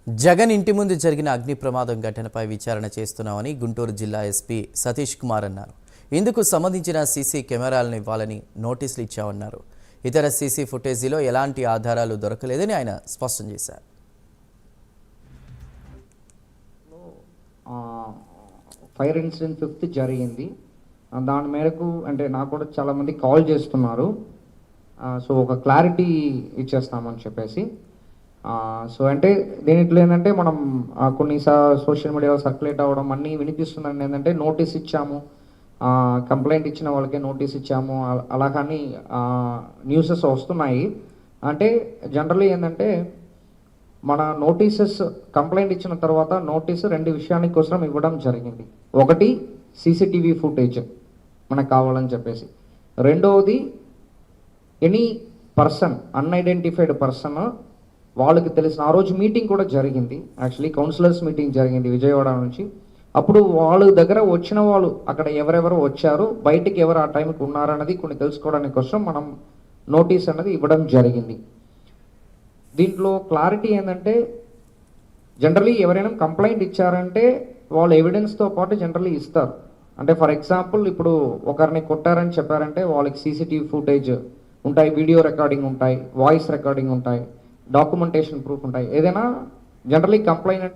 జగన్ ఇంటి ముందు జరిగిన అగ్ని ప్రమాదం ఘటనపై విచారణ చేస్తున్నామని గుంటూరు జిల్లా ఎస్పీ సతీష్ కుమార్ అన్నారు. ఇందుకు సంబంధించిన సీసీ కెమెరాలను ఇవ్వాలని నోటీసులు ఇచ్చామన్నారు. ఇతర సీసీ ఫుటేజీలో ఎలాంటి ఆధారాలు దొరకలేదని ఆయన స్పష్టం చేశారు. ఫైర్ ఇన్సిడెంట్ 5th జరిగింది. దాని మేరకు అంటే నాకు కూడా చాలామంది కాల్ చేస్తున్నారు. సో ఒక క్లారిటీ ఇచ్చేస్తామని చెప్పేసి. సో అంటే దీంట్లో ఏంటంటే మనం కొన్ని సోషల్ మీడియాలో సర్క్యులేట్ అవ్వడం అన్నీ వినిపిస్తుందండి. ఏంటంటే నోటీస్ ఇచ్చాము, కంప్లైంట్ ఇచ్చిన వాళ్ళకే నోటీస్ ఇచ్చాము అలా కానీ న్యూసెస్ వస్తున్నాయి. అంటే జనరల్లీ ఏంటంటే మన నోటీసెస్ కంప్లైంట్ ఇచ్చిన తర్వాత నోటీసు 2 విషయానికి కోసం ఇవ్వడం జరిగింది. ఒకటి సీసీటీవీ ఫుటేజ్ మనకు కావాలని చెప్పేసి, రెండవది ఎనీ పర్సన్ అన్ఐడెంటిఫైడ్ పర్సన్ వాళ్ళకి తెలిసిన ఆ రోజు మీటింగ్ కూడా జరిగింది. యాక్చువల్లీ కౌన్సిలర్స్ మీటింగ్ జరిగింది విజయవాడ నుంచి. అప్పుడు వాళ్ళ దగ్గర వచ్చిన వాళ్ళు అక్కడ ఎవరెవరు వచ్చారు, బయటికి ఎవరు ఆ టైంకి ఉన్నారన్నది కొన్ని తెలుసుకోవడానికి కోసం మనం నోటీస్ అనేది ఇవ్వడం జరిగింది. దీంట్లో క్లారిటీ ఏంటంటే జనరలీ ఎవరైనా కంప్లైంట్ ఇచ్చారంటే వాళ్ళు ఎవిడెన్స్తో పాటు జనరలీ ఇస్తారు. అంటే ఫర్ ఎగ్జాంపుల్ ఇప్పుడు ఒకరిని కొట్టారని చెప్పారంటే వాళ్ళకి సీసీటీవీ ఫుటేజ్ ఉంటాయి, వీడియో రికార్డింగ్ ఉంటాయి, వాయిస్ రికార్డింగ్ ఉంటాయి, డాక్యుమెంటేషన్ ప్రూఫ్ ఉంటాయి. ఏదైనా జనరలీ కంప్లైంట్